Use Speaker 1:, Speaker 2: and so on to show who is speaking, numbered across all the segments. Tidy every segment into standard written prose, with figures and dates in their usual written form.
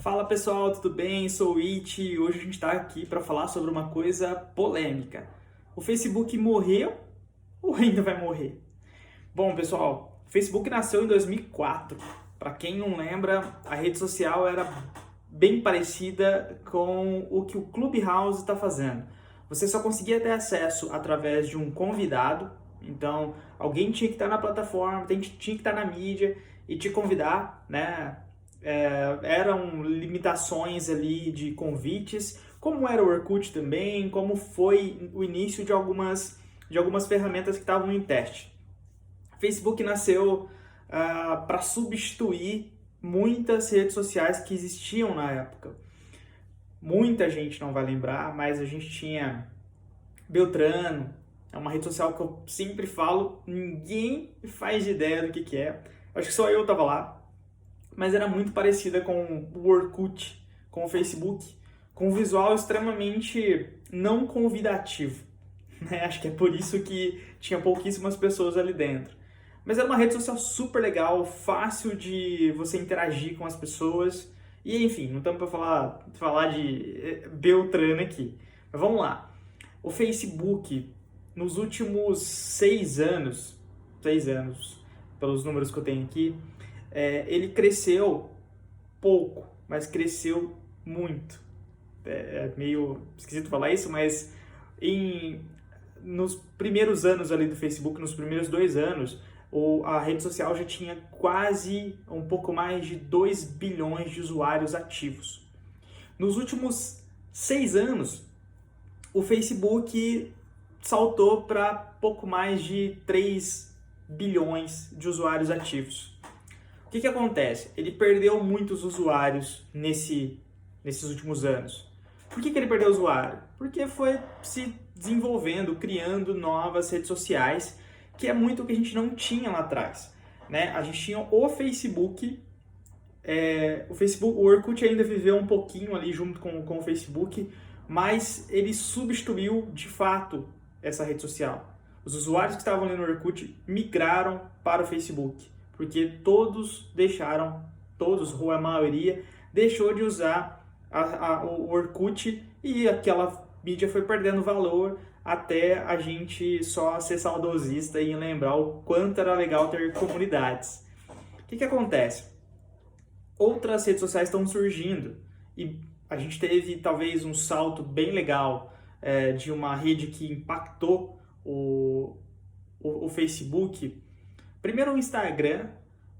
Speaker 1: Fala pessoal, tudo bem? Sou o It e hoje a gente está aqui para falar sobre uma coisa polêmica. O Facebook morreu ou ainda vai morrer? Bom, pessoal, o Facebook nasceu em 2004. Para quem não lembra, a rede social era bem parecida com o que o Clubhouse está fazendo. Você só conseguia ter acesso através de um convidado, então alguém tinha que estar na plataforma, tinha que estar na mídia e te convidar, né? Eram limitações ali de convites, como era o Orkut também, como foi o início de algumas ferramentas que estavam em teste. Facebook nasceu para substituir muitas redes sociais que existiam na época. Muita gente não vai lembrar, mas a gente tinha Beltrano, é uma rede social que eu sempre falo, ninguém faz ideia do que é. Acho que só eu estava lá, mas era muito parecida com o Orkut, com o Facebook, com um visual extremamente não convidativo. Né? Acho que é por isso que tinha pouquíssimas pessoas ali dentro. Mas era uma rede social super legal, fácil de você interagir com as pessoas. E enfim, não estamos para falar de Beltrano aqui. Mas vamos lá. O Facebook, nos últimos 6 anos, pelos números que eu tenho aqui, ele cresceu pouco, mas cresceu muito. É meio esquisito falar isso, mas nos primeiros anos ali do Facebook, nos primeiros 2 anos, a rede social já tinha quase um pouco mais de 2 bilhões de usuários ativos. Nos últimos 6 anos, o Facebook saltou para pouco mais de 3 bilhões de usuários ativos. O que acontece? Ele perdeu muitos usuários nesses últimos anos. Por que ele perdeu usuário? Porque foi se desenvolvendo, criando novas redes sociais, que é muito o que a gente não tinha lá atrás. Né? A gente tinha o Facebook, o Orkut ainda viveu um pouquinho ali junto com o Facebook, mas ele substituiu de fato essa rede social. Os usuários que estavam ali no Orkut migraram para o Facebook, porque todos ou a maioria, deixou de usar o Orkut e aquela mídia foi perdendo valor até a gente só ser saudosista e lembrar o quanto era legal ter comunidades. O que acontece? Outras redes sociais estão surgindo e a gente teve talvez um salto bem legal de uma rede que impactou o Facebook. Primeiro o Instagram,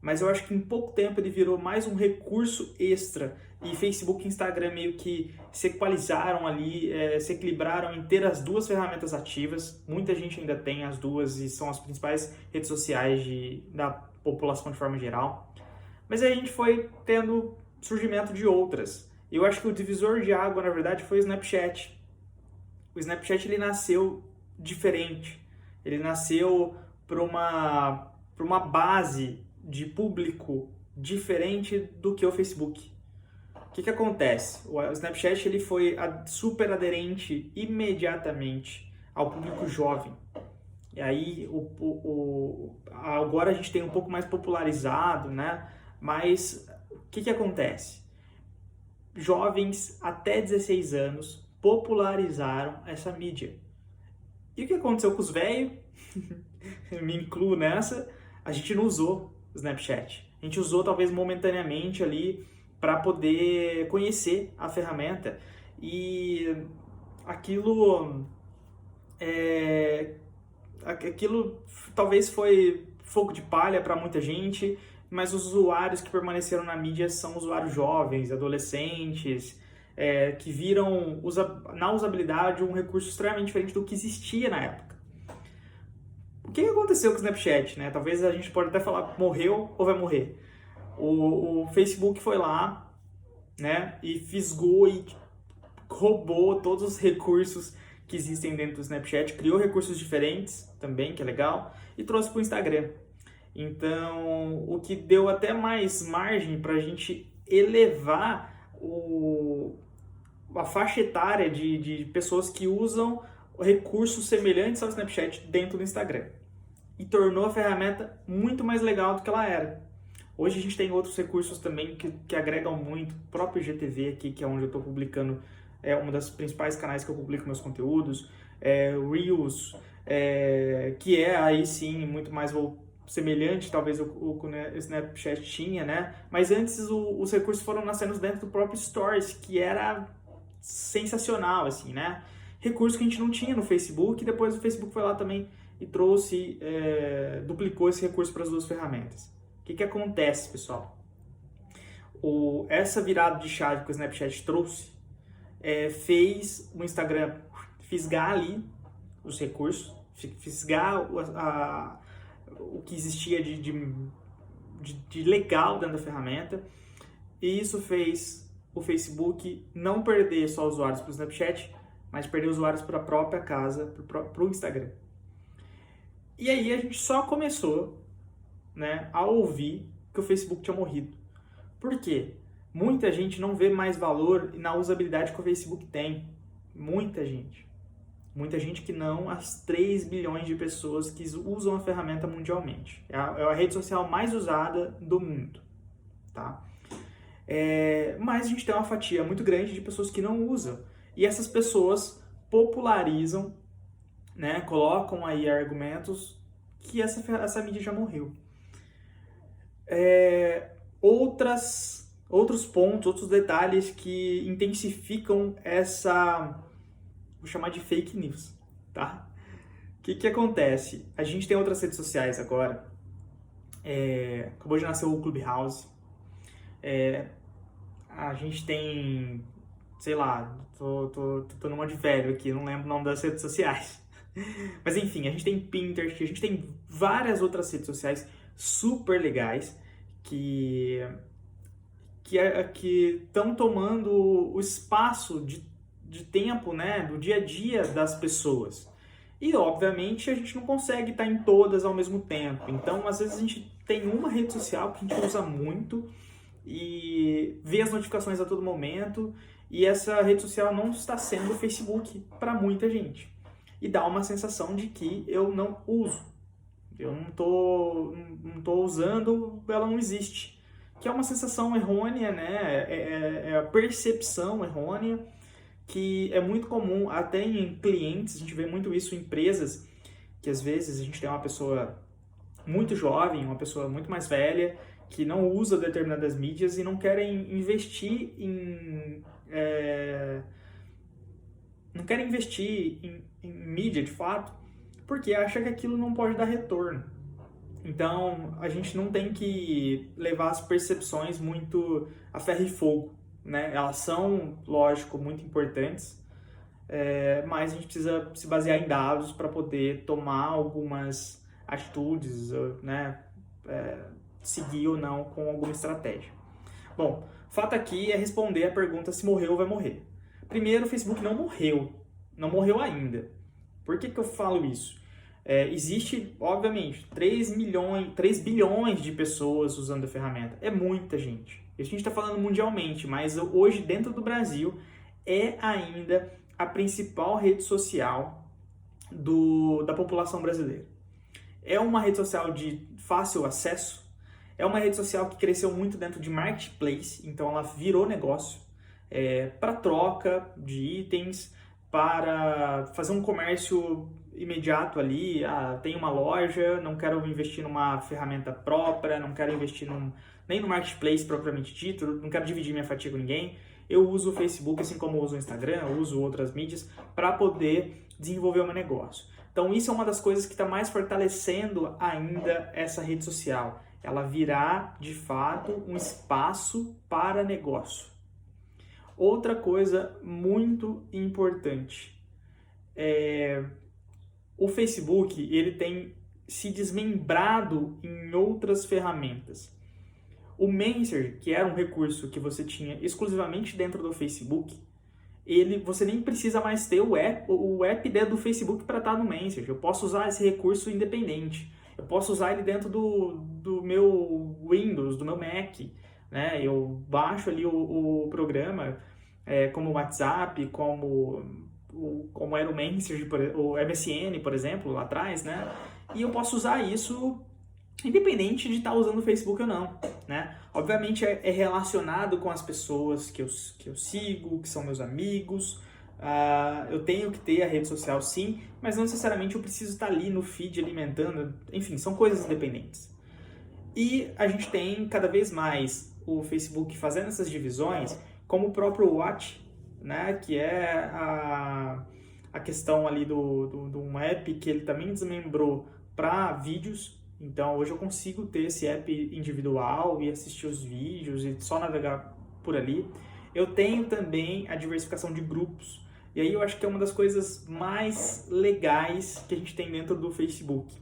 Speaker 1: mas eu acho que em pouco tempo ele virou mais um recurso extra e Facebook e Instagram meio que se equalizaram ali, se equilibraram em ter as duas ferramentas ativas. Muita gente ainda tem as duas e são as principais redes sociais da população de forma geral. Mas aí a gente foi tendo surgimento de outras. Eu acho que o divisor de água, na verdade, foi o Snapchat. O Snapchat ele nasceu diferente. Ele nasceu para uma base de público diferente do que o Facebook. O que acontece? O Snapchat ele foi super aderente imediatamente ao público jovem. E aí agora a gente tem um pouco mais popularizado, né? Mas o que acontece? Jovens até 16 anos popularizaram essa mídia. E o que aconteceu com os velhos? Me incluo nessa. A gente não usou o Snapchat. A gente usou talvez momentaneamente ali para poder conhecer a ferramenta. E aquilo talvez foi fogo de palha para muita gente, mas os usuários que permaneceram na mídia são usuários jovens, adolescentes, que viram na usabilidade um recurso extremamente diferente do que existia na época. O que aconteceu com o Snapchat? Né? Talvez a gente pode até falar morreu ou vai morrer. O Facebook foi lá, né, e fisgou e roubou todos os recursos que existem dentro do Snapchat, criou recursos diferentes também, que é legal, e trouxe para o Instagram. Então, o que deu até mais margem para a gente elevar a faixa etária de pessoas que usam recursos semelhantes ao Snapchat dentro do Instagram. E tornou a ferramenta muito mais legal do que ela era. Hoje a gente tem outros recursos também que agregam muito, o próprio IGTV aqui, que é onde eu estou publicando, é uma das principais canais que eu publico meus conteúdos, Reels, que é aí sim muito mais semelhante, talvez o que o Snapchat tinha, né? Mas antes os recursos foram nascendo dentro do próprio Stories, que era sensacional, assim, né? Recurso que a gente não tinha no Facebook, e depois o Facebook foi lá também e trouxe, duplicou esse recurso para as duas ferramentas. O que acontece, pessoal? Essa virada de chave que o Snapchat trouxe fez o Instagram fisgar ali os recursos, fisgar o que existia de legal dentro da ferramenta, e isso fez o Facebook não perder só usuários para o Snapchat, mas perder usuários para a própria casa, para o Instagram. E aí a gente só começou, né, a ouvir que o Facebook tinha morrido. Por quê? Muita gente não vê mais valor na usabilidade que o Facebook tem. Muita gente. Muita gente que não as 3 bilhões de pessoas que usam a ferramenta mundialmente. É a rede social mais usada do mundo. Tá? Mas a gente tem uma fatia muito grande de pessoas que não usam. E essas pessoas popularizam, né, colocam aí argumentos que essa mídia já morreu. Outros pontos, outros detalhes que intensificam vou chamar de fake news, tá? O que acontece? A gente tem outras redes sociais agora, acabou de nascer o Clubhouse, a gente tem, sei lá, tô numa de velho aqui, não lembro o nome das redes sociais. Mas enfim, a gente tem Pinterest, a gente tem várias outras redes sociais super legais que estão tomando o espaço de tempo, né, do dia a dia das pessoas. E, obviamente, a gente não consegue estar em todas ao mesmo tempo. Então, às vezes, a gente tem uma rede social que a gente usa muito e vê as notificações a todo momento, e essa rede social não está sendo o Facebook para muita gente. E dá uma sensação de que eu não uso. Eu não tô usando, ela não existe. Que é uma sensação errônea, né? É a percepção errônea, que é muito comum até em clientes. A gente vê muito isso em empresas, que às vezes a gente tem uma pessoa muito jovem, uma pessoa muito mais velha, que não usa determinadas mídias e não querem investir não querem investir em mídia de fato, porque acha que aquilo não pode dar retorno. Então, a gente não tem que levar as percepções muito a ferro e fogo, né? Elas são, lógico, muito importantes, mas a gente precisa se basear em dados para poder tomar algumas atitudes, né? Seguir ou não com alguma estratégia. Bom, o fato aqui é responder a pergunta se morreu ou vai morrer. Primeiro, o Facebook não morreu ainda. Por que eu falo isso? Existe, obviamente, 3 bilhões de pessoas usando a ferramenta. É muita gente. Isso a gente está falando mundialmente, mas hoje, dentro do Brasil, é ainda a principal rede social da população brasileira. É uma rede social de fácil acesso, é uma rede social que cresceu muito dentro de marketplace, então ela virou negócio para troca de itens, para fazer um comércio imediato ali. Tem uma loja, não quero investir numa ferramenta própria, não quero investir nem no marketplace propriamente dito, não quero dividir minha fatia com ninguém. Eu uso o Facebook, assim como eu uso o Instagram, eu uso outras mídias para poder desenvolver o meu negócio. Então isso é uma das coisas que está mais fortalecendo ainda essa rede social. Ela virá, de fato, um espaço para negócio. Outra coisa muito importante, o Facebook ele tem se desmembrado em outras ferramentas. O Messenger, que era um recurso que você tinha exclusivamente dentro do Facebook, você nem precisa mais ter o app dentro do Facebook para estar no Messenger. Eu posso usar esse recurso independente. Eu posso usar ele dentro do meu Windows, do meu Mac. Né? Eu baixo ali o programa como o WhatsApp, como era o Messenger, o MSN, por exemplo, lá atrás, né? E eu posso usar isso independente de estar usando o Facebook ou não, né? Obviamente é relacionado com as pessoas que eu sigo, que são meus amigos. Eu tenho que ter a rede social sim, mas não necessariamente eu preciso estar ali no feed alimentando. Enfim, são coisas independentes. E a gente tem cada vez mais o Facebook fazendo essas divisões, como o próprio Watch, né? Que é a questão ali de um app que ele também desmembrou para vídeos. Então hoje eu consigo ter esse app individual e assistir os vídeos e só navegar por ali. Eu tenho também a diversificação de grupos. E aí eu acho que é uma das coisas mais legais que a gente tem dentro do Facebook.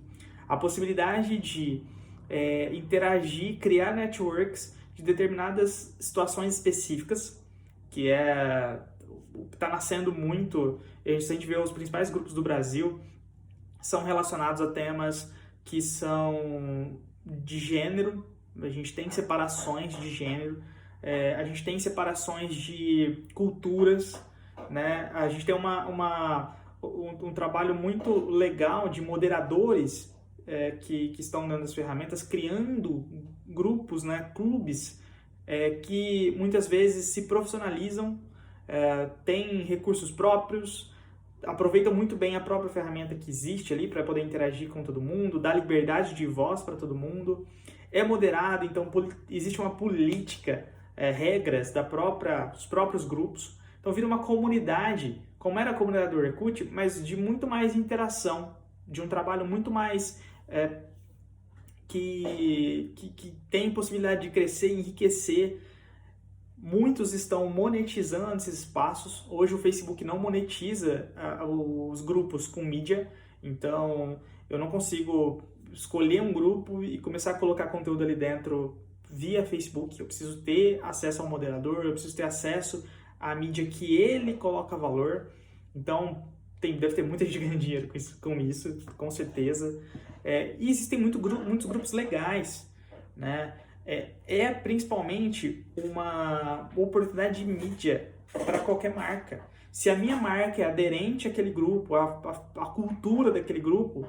Speaker 1: A possibilidade de interagir, criar networks de determinadas situações específicas, que é o que está nascendo muito. Se a gente vê os principais grupos do Brasil, são relacionados a temas que são de gênero. A gente tem separações de gênero, a gente tem separações de culturas, né? A gente tem um trabalho muito legal de moderadores que estão dando as ferramentas, criando grupos, né, clubes, que muitas vezes se profissionalizam, têm recursos próprios, aproveitam muito bem a própria ferramenta que existe ali para poder interagir com todo mundo, dá liberdade de voz para todo mundo, é moderado, então existe uma política, regras dos próprios grupos, então vira uma comunidade, como era a comunidade do Orkut, mas de muito mais interação, de um trabalho muito mais que tem possibilidade de crescer e enriquecer. Muitos estão monetizando esses espaços. Hoje o Facebook não monetiza os grupos com mídia, então eu não consigo escolher um grupo e começar a colocar conteúdo ali dentro via Facebook. Eu preciso ter acesso ao moderador, eu preciso ter acesso à mídia que ele coloca valor. Então deve ter muita gente ganhando dinheiro com isso, com certeza. E existem muitos grupos legais, né? Principalmente uma oportunidade de mídia para qualquer marca. Se a minha marca é aderente àquele grupo, a cultura daquele grupo,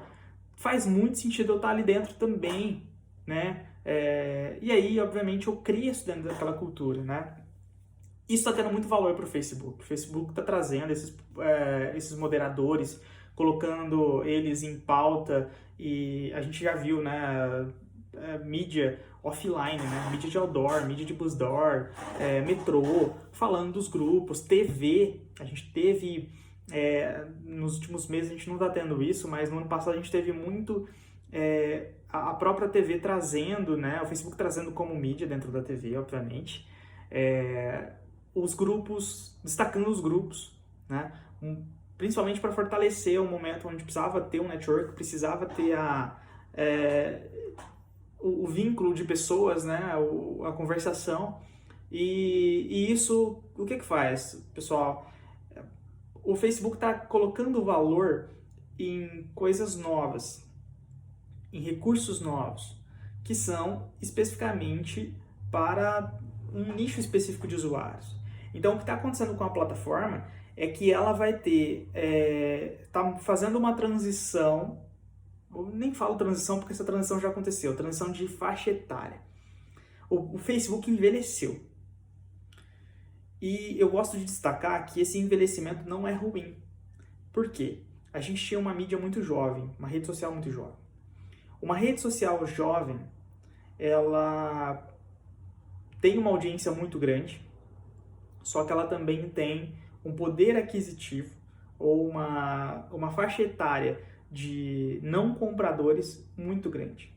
Speaker 1: faz muito sentido eu estar ali dentro também, né? E aí, obviamente, eu cresço dentro daquela cultura, né? Isso está tendo muito valor para o Facebook. O Facebook está trazendo esses moderadores, colocando eles em pauta, e a gente já viu, né, mídia offline, né, mídia de outdoor, mídia de busdoor, metrô, falando dos grupos, TV. A gente teve, nos últimos meses a gente não está tendo isso, mas no ano passado a gente teve muito a própria TV trazendo, né, o Facebook trazendo como mídia dentro da TV, obviamente, os grupos, destacando os grupos, né? Principalmente para fortalecer o momento onde precisava ter um network, precisava ter o vínculo de pessoas, né? A conversação. E isso, o que faz, pessoal? O Facebook está colocando valor em coisas novas, em recursos novos, que são especificamente para um nicho específico de usuários. Então, o que está acontecendo com a plataforma é que ela vai ter, está fazendo uma transição, eu nem falo transição porque essa transição já aconteceu, transição de faixa etária. O Facebook envelheceu. E eu gosto de destacar que esse envelhecimento não é ruim. Por quê? A gente tinha uma mídia muito jovem, uma rede social muito jovem. Uma rede social jovem, ela tem uma audiência muito grande, só que ela também tem um poder aquisitivo ou uma faixa etária de não compradores muito grande.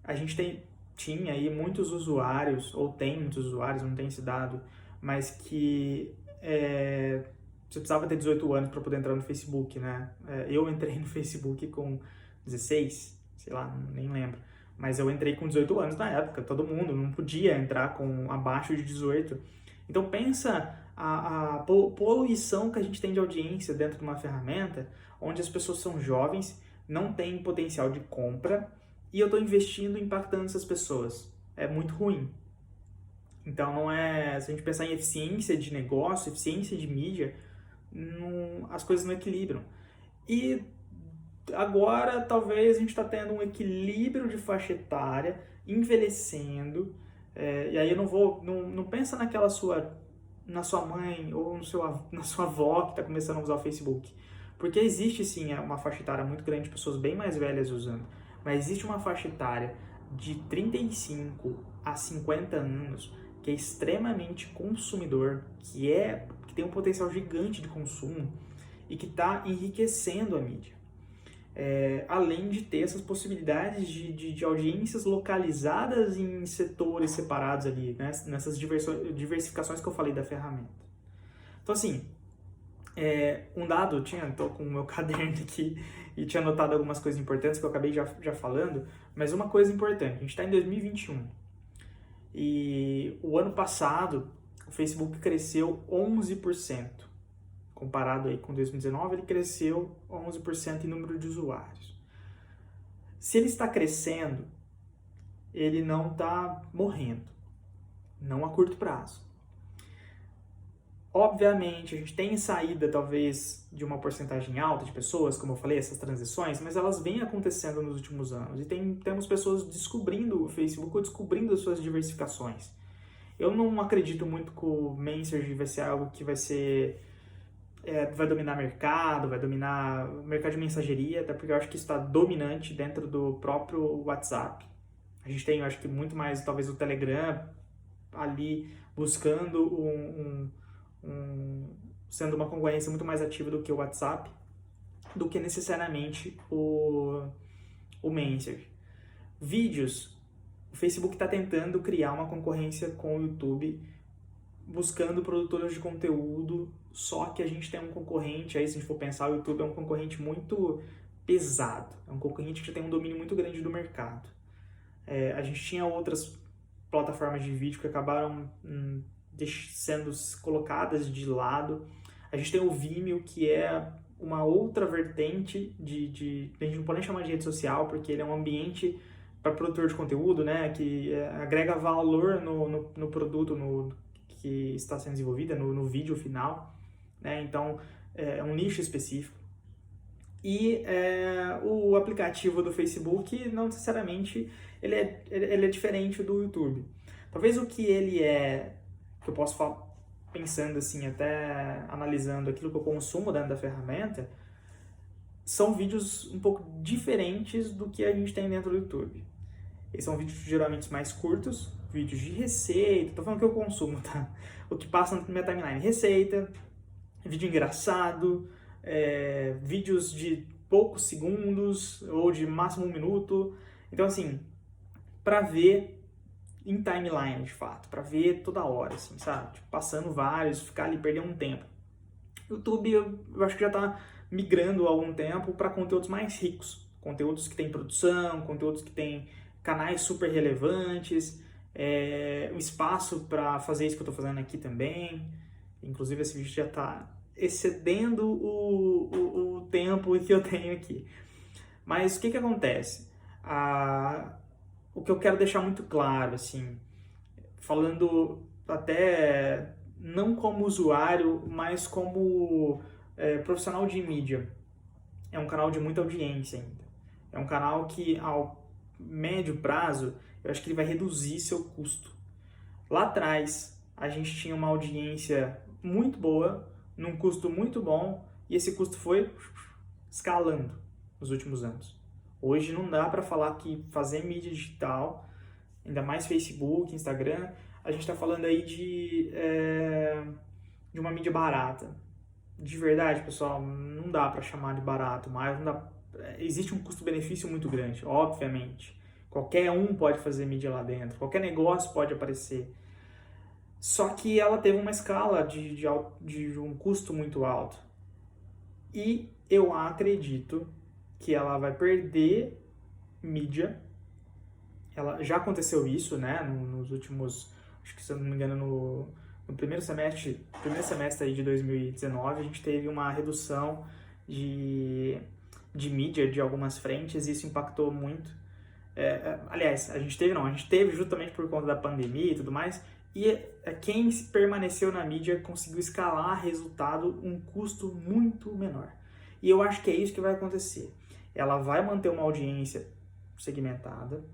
Speaker 1: A gente tinha aí muitos usuários, ou tem muitos usuários, não tem esse dado, mas que você precisava ter 18 anos para poder entrar no Facebook, né? Eu entrei no Facebook com 16, sei lá, nem lembro. Mas eu entrei com 18 anos na época, todo mundo não podia entrar com abaixo de 18. Então pensa a poluição que a gente tem de audiência dentro de uma ferramenta onde as pessoas são jovens, não têm potencial de compra e eu estou investindo impactando essas pessoas. É muito ruim. Então se a gente pensar em eficiência de negócio, eficiência de mídia, as coisas não equilibram. E Agora, talvez a gente está tendo um equilíbrio de faixa etária, envelhecendo, e aí eu não pensa na sua mãe ou na sua avó que está começando a usar o Facebook. Porque existe sim uma faixa etária muito grande de pessoas bem mais velhas usando, mas existe uma faixa etária de 35 a 50 anos que é extremamente consumidor, que tem um potencial gigante de consumo e que está enriquecendo a mídia. Além de ter essas possibilidades de audiências localizadas em setores separados ali, né? Nessas diversificações que eu falei da ferramenta. Então, assim, um dado, estou com o meu caderno aqui e tinha anotado algumas coisas importantes que eu acabei já falando, mas uma coisa importante, a gente está em 2021 e o ano passado o Facebook cresceu 11%. Comparado aí com 2019, ele cresceu 11% em número de usuários. Se ele está crescendo, ele não está morrendo, não a curto prazo. Obviamente, a gente tem saída, talvez, de uma porcentagem alta de pessoas, como eu falei, essas transições, mas elas vêm acontecendo nos últimos anos. E temos pessoas descobrindo o Facebook ou descobrindo as suas diversificações. Eu não acredito muito que o Messenger vai ser algo que vai dominar mercado, vai dominar o mercado de mensageria, até porque eu acho que isso está dominante dentro do próprio WhatsApp. A gente tem, eu acho que muito mais, talvez, o Telegram ali buscando sendo uma concorrência muito mais ativa do que o WhatsApp, do que necessariamente o Messenger. Vídeos, o Facebook está tentando criar uma concorrência com o YouTube, buscando produtores de conteúdo, só que a gente tem um concorrente, aí se a gente for pensar, o YouTube é um concorrente muito pesado, é um concorrente que já tem um domínio muito grande do mercado. A gente tinha outras plataformas de vídeo que acabaram sendo colocadas de lado. A gente tem o Vimeo, que é uma outra vertente a gente não pode nem chamar de rede social, porque ele é um ambiente para produtor de conteúdo, né, que agrega valor no produto que está sendo desenvolvido, no vídeo final, né, então é um nicho específico. E o aplicativo do Facebook, não necessariamente, ele é diferente do YouTube. Talvez o que ele que eu posso falar, pensando assim, até analisando aquilo que eu consumo dentro da ferramenta, são vídeos um pouco diferentes do que a gente tem dentro do YouTube. Eles são vídeos geralmente mais curtos, vídeos de receita, tô falando que eu consumo, tá? O que passa na minha timeline, receita, vídeo engraçado, vídeos de poucos segundos ou de máximo 1 minuto. Então, assim, pra ver em timeline, de fato, pra ver toda hora, assim, sabe? Tipo, passando vários, ficar ali, perder um tempo. YouTube, eu acho que já tá migrando há algum tempo para conteúdos mais ricos. Conteúdos que tem produção, conteúdos que tem canais super relevantes, um espaço para fazer isso que eu estou fazendo aqui também. Inclusive, esse vídeo já está excedendo o tempo que eu tenho aqui. Mas o que acontece? O que eu quero deixar muito claro, assim, falando até não como usuário, mas como profissional de mídia. É um canal de muita audiência ainda. É um canal que, ao médio prazo, eu acho que ele vai reduzir seu custo. Lá atrás, a gente tinha uma audiência muito boa, num custo muito bom, e esse custo foi escalando nos últimos anos. Hoje não dá para falar que fazer mídia digital, ainda mais Facebook, Instagram, a gente está falando aí de uma mídia barata. De verdade, pessoal, não dá para chamar de barato, mas existe um custo-benefício muito grande, obviamente. Qualquer um pode fazer mídia lá dentro, qualquer negócio pode aparecer. Só que ela teve uma escala de um custo muito alto. E eu acredito que ela vai perder mídia. Já aconteceu isso, né? Nos últimos, acho que se eu não me engano, no primeiro semestre aí de 2019, a gente teve uma redução de mídia de algumas frentes e isso impactou muito. Aliás, a gente teve justamente por conta da pandemia e tudo mais, e quem permaneceu na mídia conseguiu escalar resultado um custo muito menor. E eu acho que é isso que vai acontecer. ela vai manter uma audiência segmentada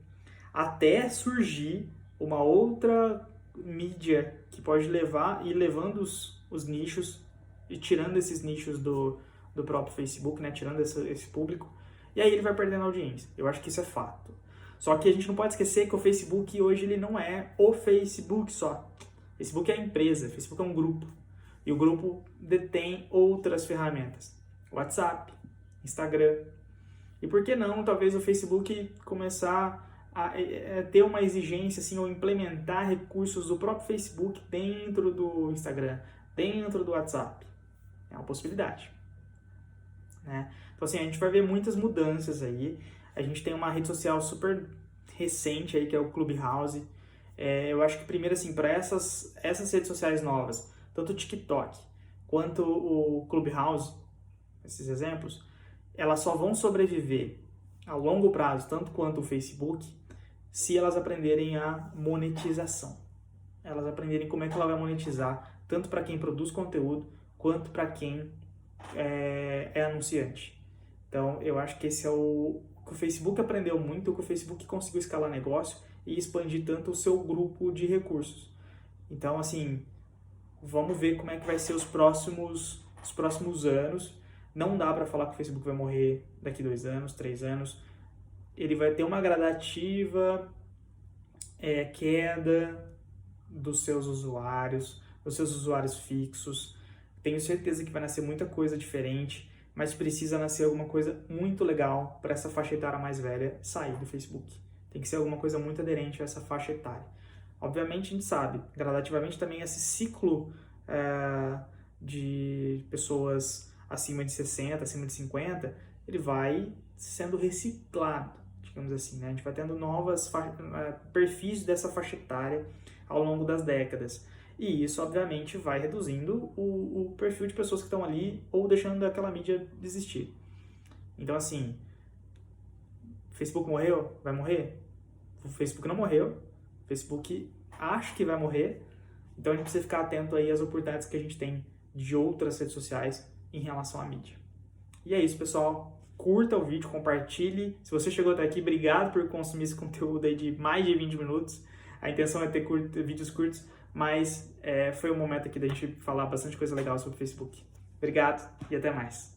Speaker 1: até surgir uma outra mídia que pode levar e levando os nichos e tirando esses nichos do próprio Facebook, né? Tirando esse público, e aí ele vai perdendo audiência. Eu acho que isso é fato. Só que a gente não pode esquecer que o Facebook hoje ele não é o Facebook só. O Facebook é a empresa, o Facebook é um grupo. E o grupo detém outras ferramentas. WhatsApp, Instagram. E por que não, talvez o Facebook começar a ter uma exigência assim, ou implementar recursos do próprio Facebook dentro do Instagram, dentro do WhatsApp. É uma possibilidade. Né? Então assim, a gente vai ver muitas mudanças aí. A gente tem uma rede social super recente aí, que é o Clubhouse. Eu acho que primeiro assim, para essas redes sociais novas, tanto o TikTok quanto o Clubhouse, esses exemplos, elas só vão sobreviver a longo prazo, tanto quanto o Facebook, se elas aprenderem a monetização. Elas aprenderem como é que ela vai monetizar, tanto para quem produz conteúdo, quanto para quem é anunciante. Então, eu acho que esse é o que o Facebook aprendeu muito, o que o Facebook conseguiu escalar negócio e expandir tanto o seu grupo de recursos. Então, assim, vamos ver como é que vai ser os próximos anos. Não dá para falar que o Facebook vai morrer daqui 2 anos, 3 anos. Ele vai ter uma gradativa queda dos seus usuários fixos. Tenho certeza que vai nascer muita coisa diferente, mas precisa nascer alguma coisa muito legal para essa faixa etária mais velha sair do Facebook. Tem que ser alguma coisa muito aderente a essa faixa etária. Obviamente, a gente sabe, gradativamente também esse ciclo de pessoas acima de 60, acima de 50, ele vai sendo reciclado, digamos assim, né? A gente vai tendo novos perfis dessa faixa etária ao longo das décadas. E isso, obviamente, vai reduzindo o perfil de pessoas que estão ali ou deixando aquela mídia desistir. Então, assim, o Facebook morreu? Vai morrer? O Facebook não morreu. O Facebook acha que vai morrer. Então, a gente precisa ficar atento aí às oportunidades que a gente tem de outras redes sociais em relação à mídia. E é isso, pessoal. Curta o vídeo, compartilhe. Se você chegou até aqui, obrigado por consumir esse conteúdo aí de mais de 20 minutos. A intenção é ter vídeos curtos, mas foi um momento aqui da gente falar bastante coisa legal sobre o Facebook. Obrigado e até mais.